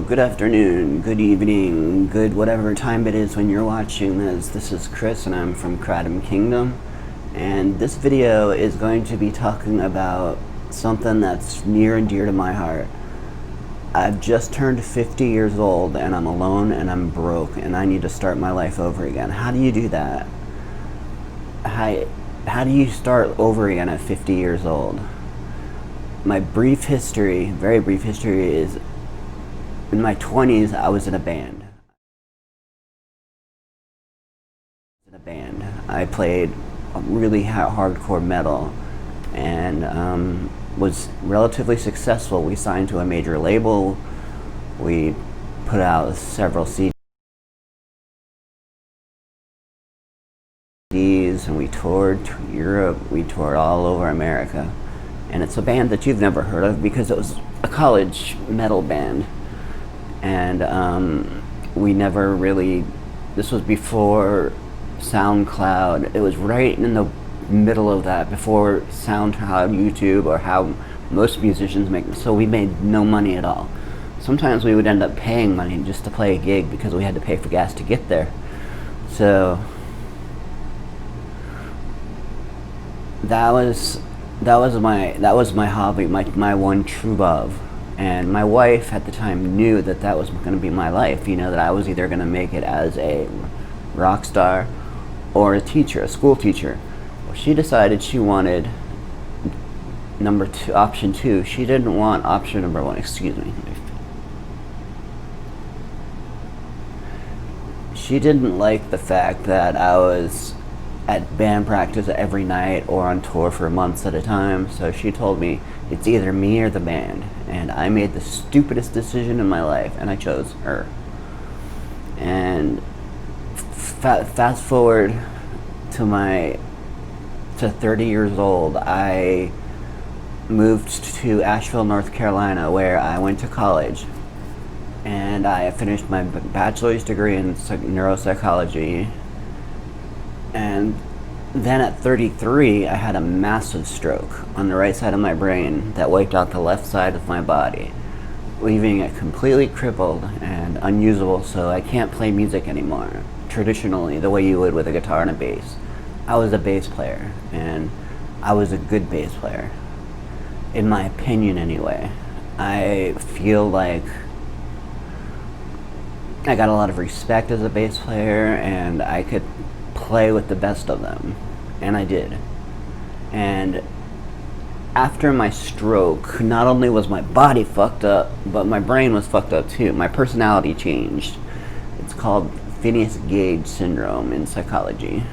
good afternoon, good evening, good whatever time it is when you're watching this. This is Chris and I'm from Kratom Kingdom. And this video is going to be talking about something that's near and dear to my heart. I've just turned 50 years old and I'm alone and I'm broke and I need to start my life over again. How do you do that? How do you start over again at 50 years old? My brief history, very brief history, is in my 20s I was in a band. I played really hardcore metal and was relatively successful. We signed to a major label. We put out several CDs and we toured to Europe. We toured all over America. And it's a band that you've never heard of because it was a college metal band. And we never really, this was before SoundCloud. It was right in the middle of that, before SoundCloud, YouTube, or how most musicians make, so we made no money at all. Sometimes we would end up paying money just to play a gig because we had to pay for gas to get there. So that was my hobby, my one true love. And my wife at the time knew that that was going to be my life, you know, that I was either going to make it as a rock star or a teacher, a school teacher. Well, she decided she wanted option two. She didn't want option number one, excuse me. She didn't like the fact that I was at band practice every night or on tour for months at a time, so she told me it's either me or the band. And I made the stupidest decision in my life, and I chose her. And fast forward to 30 years old, I moved to Asheville, North Carolina, where I went to college. And I finished my bachelor's degree in neuropsychology. And then at 33, I had a massive stroke on the right side of my brain that wiped out the left side of my body, leaving it completely crippled and unusable, so I can't play music anymore, traditionally, the way you would with a guitar and a bass. I was a bass player, and I was a good bass player, in my opinion anyway. I feel like I got a lot of respect as a bass player, and I could play with the best of them, and I did. And after my stroke, not only was my body fucked up, but my brain was fucked up too. My personality changed. It's called Phineas Gage syndrome in psychology.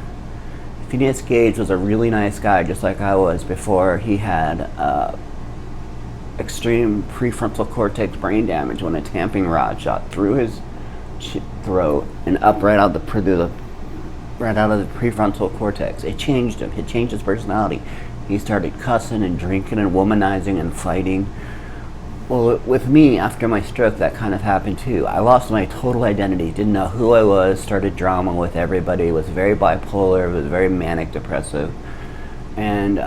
Phineas Gage was a really nice guy, just like I was before he had extreme prefrontal cortex brain damage when a tamping rod shot through his throat and up right out of the prefrontal cortex. It changed him. It changed his personality. He started cussing and drinking and womanizing and fighting. Well, with me, after my stroke, that kind of happened too. I lost my total identity, didn't know who I was, started drama with everybody, was very bipolar, was very manic depressive. And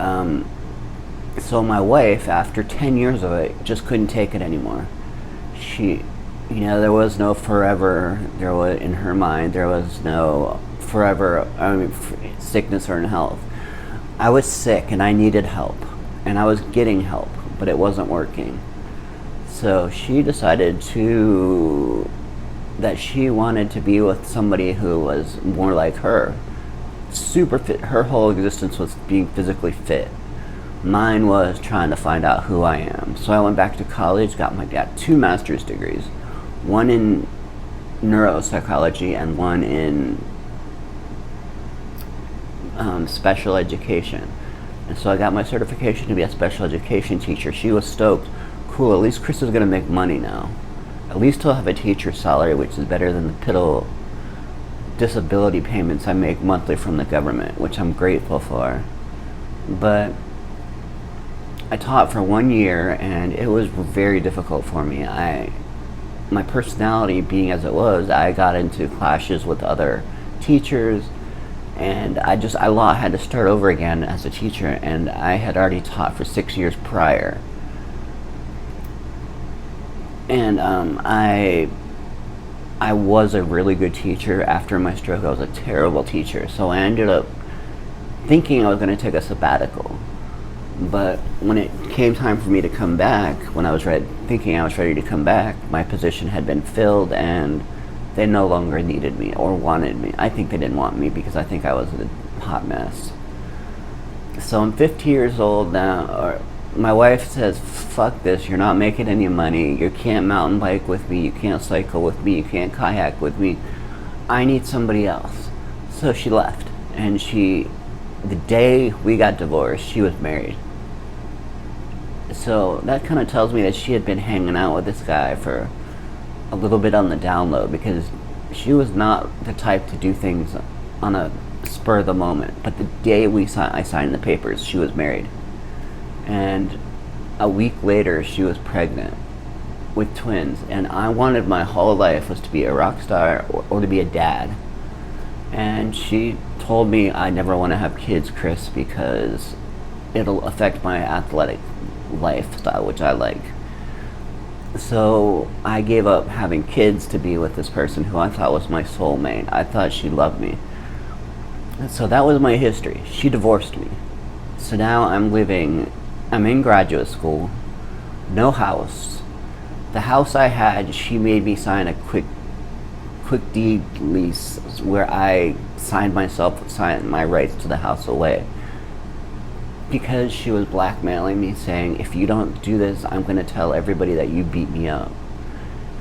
so my wife, after 10 years of it, just couldn't take it anymore. She, you know, there was no forever, in her mind, there was no forever, sickness or in health. I was sick and I needed help, and I was getting help, but it wasn't working. So she decided that she wanted to be with somebody who was more like her, super fit. Her whole existence was being physically fit. Mine was trying to find out who I am. So I went back to college, got 2 master's degrees, one in neuropsychology and one in special education. And so I got my certification to be a special education teacher. She was stoked. Cool, at least Chris is going to make money now. At least he'll have a teacher's salary, which is better than the piddle disability payments I make monthly from the government, which I'm grateful for. But I taught for 1 year, and it was very difficult for me. My personality being as it was, I got into clashes with other teachers, and I had to start over again as a teacher, and I had already taught for 6 years prior. And I was a really good teacher. After my stroke, I was a terrible teacher. So I ended up thinking I was going to take a sabbatical. But when it came time for me to come back, when I was thinking I was ready to come back, my position had been filled and they no longer needed me or wanted me. I think they didn't want me because I think I was a hot mess. So I'm 50 years old now. My wife says, fuck this, you're not making any money. You can't mountain bike with me. You can't cycle with me. You can't kayak with me. I need somebody else. So she left. And the day we got divorced, she was married. So that kind of tells me that she had been hanging out with this guy for a little bit on the down low, because she was not the type to do things on a spur of the moment. But the day I signed the papers, she was married. And a week later, she was pregnant with twins. And I wanted my whole life was to be a rock star or to be a dad. And she told me, I never want to have kids, Chris, because it'll affect my athletic lifestyle, which I like. So I gave up having kids to be with this person who I thought was my soulmate. I thought she loved me. And so that was my history. She divorced me. So now I'm in graduate school, no house. The house I had, she made me sign a quick deed lease where I signed my rights to the house away, because she was blackmailing me, saying, if you don't do this, I'm going to tell everybody that you beat me up.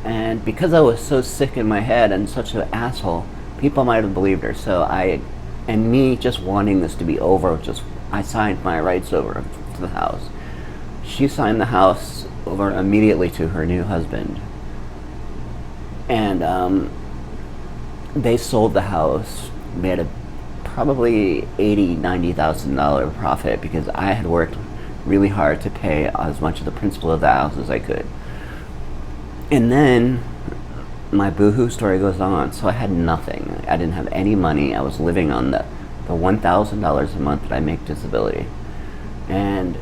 And because I was so sick in my head and such an asshole, people might have believed her. So me just wanting this to be over, I signed my rights over to the house. She signed the house over immediately to her new husband. And they sold the house, made probably $80,000-$90,000 profit, because I had worked really hard to pay as much of the principal of the house as I could. And then my boohoo story goes on. So I had nothing. I didn't have any money. I was living on the $1,000 a month that I make disability. And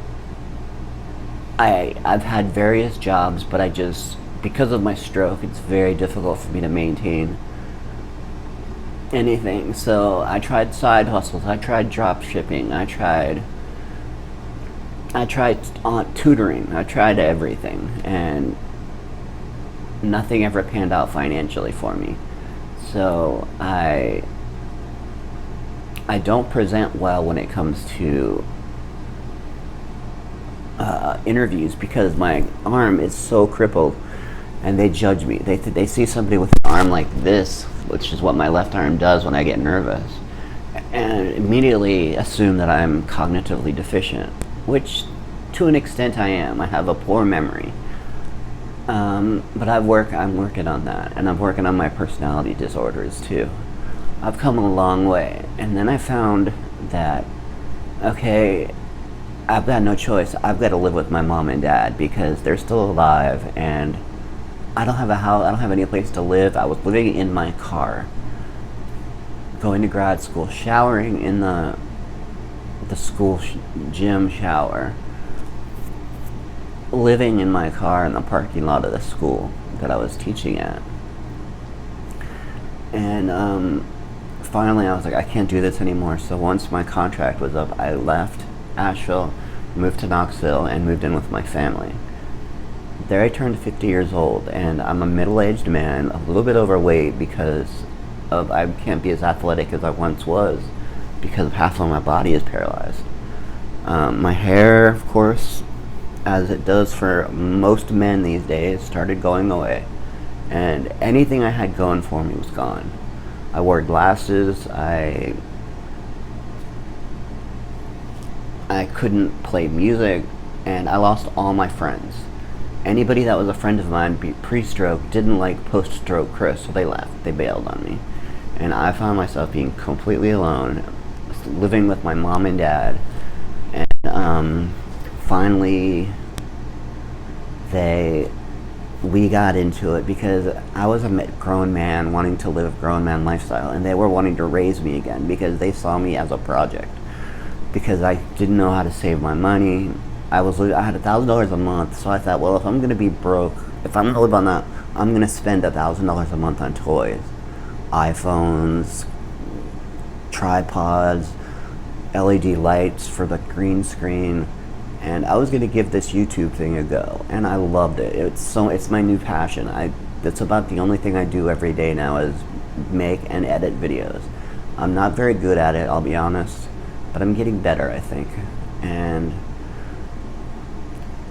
I've had various jobs, but because of my stroke, it's very difficult for me to maintain anything. So I tried side hustles. I tried drop shipping. I tried tutoring. I tried everything, and nothing ever panned out financially for me. So I don't present well when it comes to interviews, because my arm is so crippled, and they judge me. They see somebody with an arm like this, which is what my left arm does when I get nervous, and immediately assume that I'm cognitively deficient, which to an extent I am. I have a poor memory. But I'm working on that, and I'm working on my personality disorders too. I've come a long way, and then I found that, okay, I've got no choice. I've got to live with my mom and dad because they're still alive, and I don't have a house. I don't have any place to live. I was living in my car, going to grad school, showering in the school gym shower, living in my car in the parking lot of the school that I was teaching at. And finally I was like, I can't do this anymore. So once my contract was up, I left Asheville, moved to Knoxville, and moved in with my family. There I turned 50 years old, and I'm a middle-aged man, a little bit overweight because I can't be as athletic as I once was because half of my body is paralyzed. My hair, of course, as it does for most men these days, started going away, and anything I had going for me was gone. I wore glasses. I couldn't play music, and I lost all my friends. Anybody that was a friend of mine pre-stroke didn't like post-stroke Chris, so they left. They bailed on me. And I found myself being completely alone, living with my mom and dad. And finally, we got into it because I was a grown man wanting to live a grown man lifestyle, and they were wanting to raise me again because they saw me as a project. Because I didn't know how to save my money. I had $1,000 a month, so I thought, well, if I'm going to be broke If I'm gonna live on that, I'm gonna spend $1,000 a month on toys, iPhones, tripods, LED lights for the green screen, and I was gonna give this YouTube thing a go, and I loved it. It's my new passion. That's about the only thing I do every day now is make and edit videos. I'm not very good at it, I'll be honest, but I'm getting better, I think. And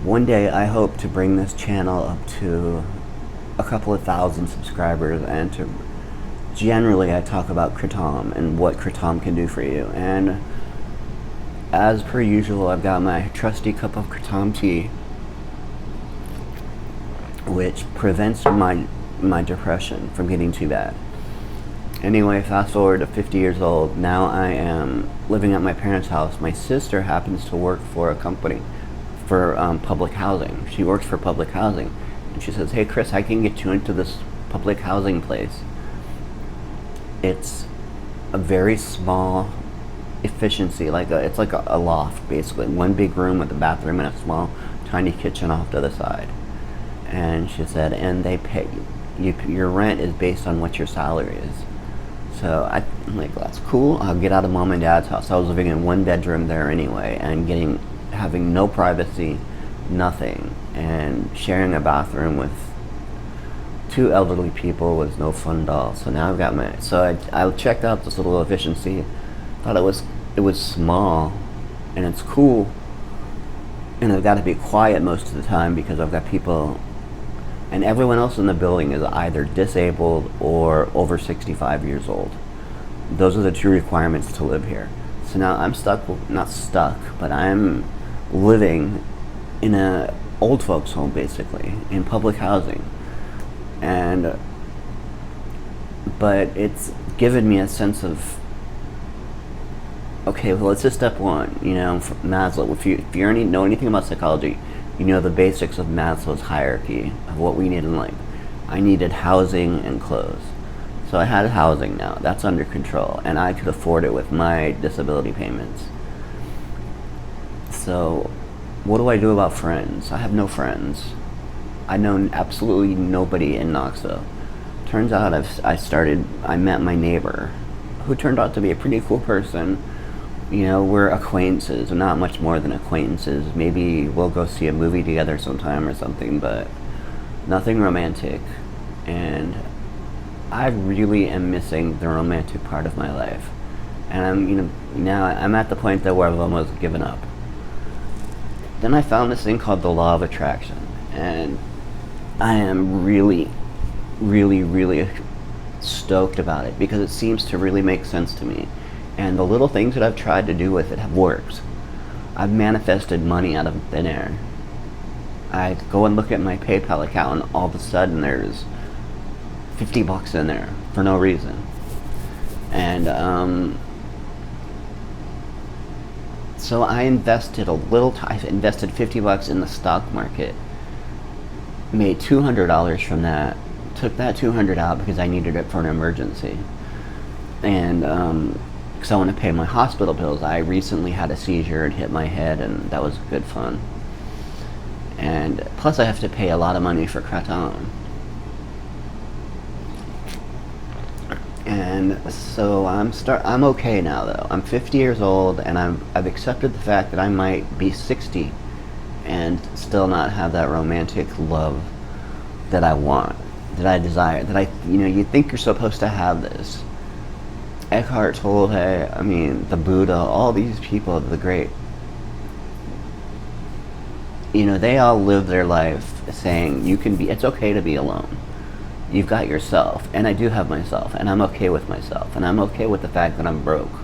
one day I hope to bring this channel up to a couple of thousand subscribers, and to generally I talk about Kratom and what Kratom can do for you. And as per usual, I've got my trusty cup of Kratom tea, which prevents my depression from getting too bad. Anyway, fast forward to 50 years old. Now I am living at my parents' house. My sister happens to work for a company for public housing. She works for public housing. And she says, hey Chris, I can get you into this public housing place. It's a very small efficiency, it's like a loft, basically. One big room with a bathroom and a small, tiny kitchen off to the side. And she said, and they pay, your rent is based on what your salary is. So I'm like, that's cool. I'll get out of mom and dad's house. I was living in one bedroom there anyway, and having no privacy, nothing, and sharing a bathroom with two elderly people was no fun at all. So now I've got I checked out this little efficiency, thought it was small, and it's cool, and I've got to be quiet most of the time because I've got people, and everyone else in the building is either disabled or over 65 years old. Those are the two requirements to live here. So now I'm not stuck, but I'm living in a old folks home, basically, in public housing. But it's given me a sense of, okay, well, it's just step one, from Maslow. If you know anything about psychology, you know the basics of Maslow's hierarchy of what we need in life. I needed housing and clothes. So I had housing now. That's under control, and I could afford it with my disability payments. So what do I do about friends? I have no friends. I know absolutely nobody in Knoxville. Turns out I met my neighbor, who turned out to be a pretty cool person. We're acquaintances, not much more than acquaintances. Maybe we'll go see a movie together sometime or something, but nothing romantic. And I really am missing the romantic part of my life. And now I'm at the point that where I've almost given up. Then I found this thing called the law of attraction, and I am really, really, really stoked about it because it seems to really make sense to me. And the little things that I've tried to do with it have worked. I've manifested money out of thin air. I go and look at my PayPal account, and all of a sudden there's $50 in there for no reason. And so I invested I invested $50 in the stock market, made $200 from that, took that $200 out because I needed it for an emergency. And because I want to pay my hospital bills. I recently had a seizure and hit my head, and that was good fun. And plus I have to pay a lot of money for Kratom. And so I'm okay now, though. I'm 50 years old, and I've accepted the fact that I might be 60 and still not have that romantic love that I want, that I desire, you think you're supposed to have this. Eckhart Tolle, the Buddha, all these people, the great, they all live their life saying it's okay to be alone. You've got yourself, and I do have myself, and I'm okay with myself, and I'm okay with the fact that I'm broke.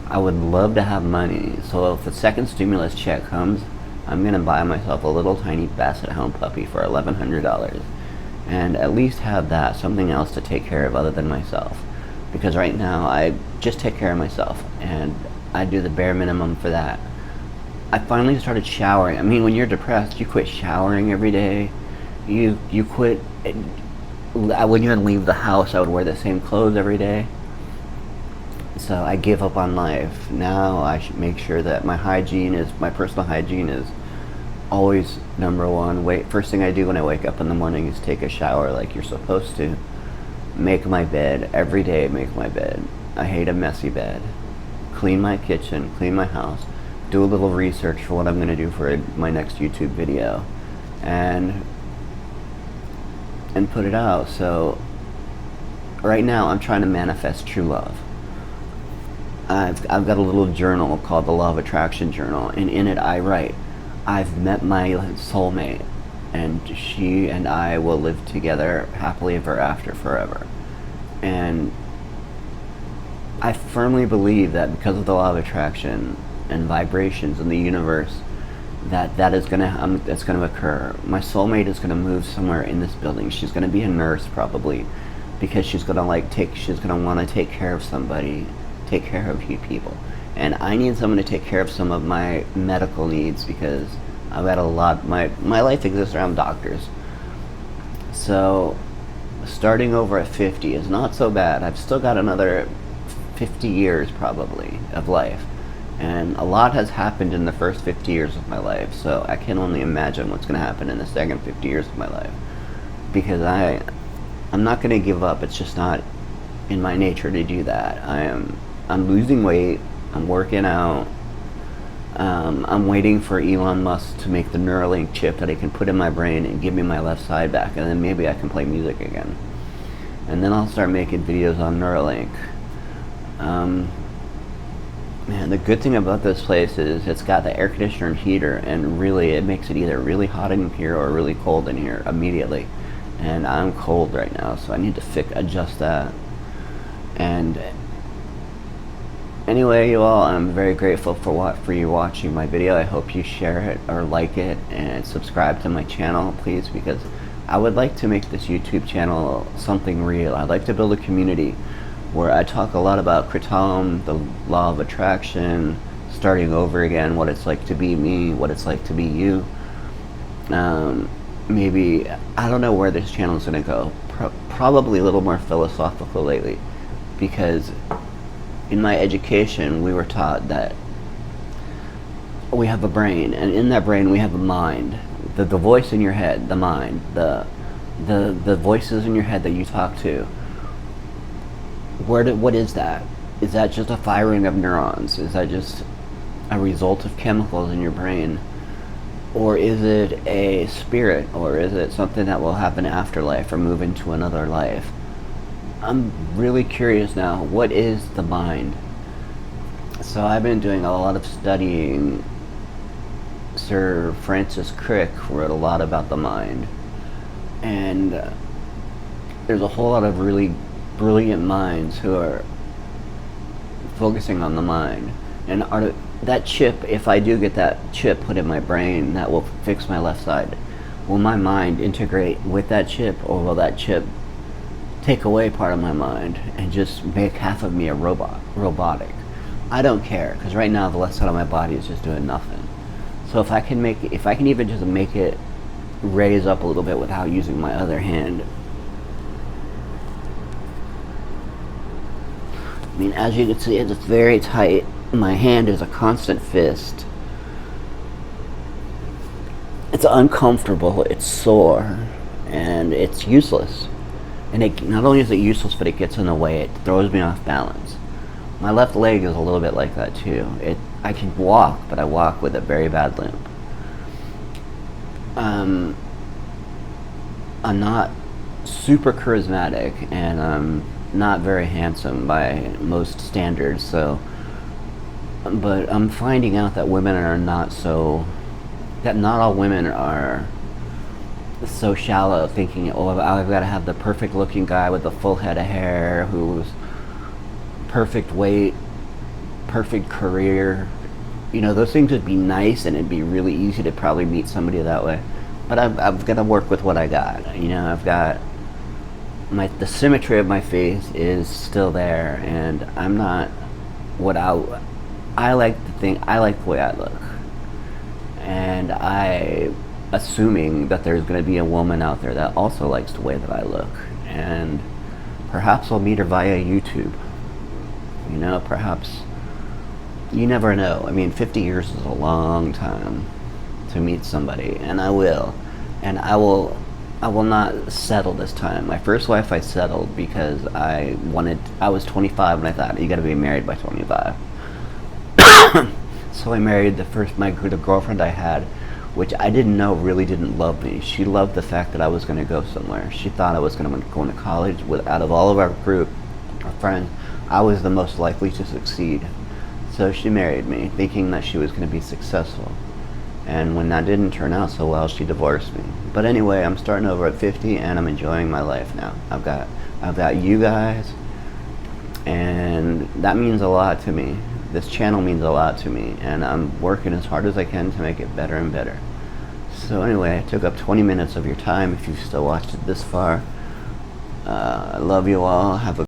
I would love to have money, so if the second stimulus check comes, I'm going to buy myself a little tiny Basset Hound puppy for $1,100, and at least have that, something else to take care of other than myself. Because right now, I just take care of myself, and I do the bare minimum for that. I finally started showering. When you're depressed, you quit showering every day. You quit. I wouldn't even leave the house. I would wear the same clothes every day. So I gave up on life. Now I should make sure that my personal hygiene is always number one. First thing I do when I wake up in the morning is take a shower like you're supposed to. Make my bed every day. Make my bed. I hate a messy bed. Clean my kitchen. Clean my house. Do a little research for what I'm going to do for my next YouTube video, and put it out. So right now I'm trying to manifest true love. I've got a little journal called the Law of Attraction Journal, and in it I write, I've met my soulmate, and she and I will live together happily ever after forever. And I firmly believe that because of the law of attraction and vibrations in the universe, that is gonna it's gonna occur. My soulmate is gonna move somewhere in this building. She's gonna be a nurse probably, because she's gonna want to take care of somebody, take care of you people. And I need someone to take care of some of my medical needs, because I've got a lot. My life exists around doctors. So starting over at 50 is not so bad. I've still got another 50 years probably of life. And a lot has happened in the first 50 years of my life, so I can only imagine what's going to happen in the second 50 years of my life. Because I'm not going to give up. It's just not in my nature to do that. I'm losing weight. I'm working out. I'm waiting for Elon Musk to make the Neuralink chip that I can put in my brain and give me my left side back, and then maybe I can play music again. And then I'll start making videos on Neuralink. Man, the good thing about this place is it's got the air conditioner and heater, and really it makes it either really hot in here or really cold in here immediately. And I'm cold right now, so I need to adjust that. And anyway, you all, I'm very grateful for you watching my video. I hope you share it or like it and subscribe to my channel, please, because I would like to make this YouTube channel something real. I'd like to build a community where I talk a lot about Kratom, the law of attraction, starting over again, what it's like to be me, what it's like to be you. Maybe, I don't know where this channel is going to go. Probably a little more philosophical lately, because in my education we were taught that we have a brain, and in that brain we have a mind. The voice in your head, the mind, the voices in your head that you talk to. What is that? Is that just a firing of neurons? Is that just a result of chemicals in your brain? Or is it a spirit? Or is it something that will have an afterlife or move into another life? I'm really curious now. What is the mind? So I've been doing a lot of studying. Sir Francis Crick wrote a lot about the mind. And there's a whole lot of really brilliant minds who are focusing on the mind. And that chip, if I do get that chip put in my brain that will fix my left side, will my mind integrate with that chip, or will that chip take away part of my mind and just make half of me a robotic? I don't care, because right now the left side of my body is just doing nothing. So if I can even just make it raise up a little bit without using my other hand. I mean, as you can see, it's very tight. My hand is a constant fist. It's uncomfortable, it's sore, and it's useless. And it not only is it useless, but it gets in the way. It throws me off balance. My left leg is a little bit like that too. I can walk, but I walk with a very bad limp. I'm not super charismatic, and I'm not very handsome by most standards, so, but I'm finding out that not all women are so shallow, thinking, oh, I've got to have the perfect looking guy with the full head of hair, who's perfect weight, perfect career. You know, those things would be nice, and it'd be really easy to probably meet somebody that way. But I've got to work with what I got. You know, I've got the symmetry of my face is still there, and I'm not what I like to think. I like the way I look, and assuming that there's going to be a woman out there that also likes the way that I look, and perhaps I'll meet her via YouTube. You know, perhaps. You never know. I mean, 50 years is a long time. to meet somebody, and I will. And I will not settle this time. My first wife I settled because I was 25 and I thought you got to be married by 25. So I married the girlfriend I had, which I didn't know really didn't love me. She loved the fact that I was going to go somewhere. She thought I was going to go into college. Out of all of our group, our friends, I was the most likely to succeed. So she married me, thinking that she was going to be successful. And when that didn't turn out so well, she divorced me. But anyway, I'm starting over at 50, and I'm enjoying my life now. I've got you guys, and that means a lot to me. This channel means a lot to me, and I'm working as hard as I can to make it better and better. So anyway, I took up 20 minutes of your time if you've still watched it this far. I love you all. Have a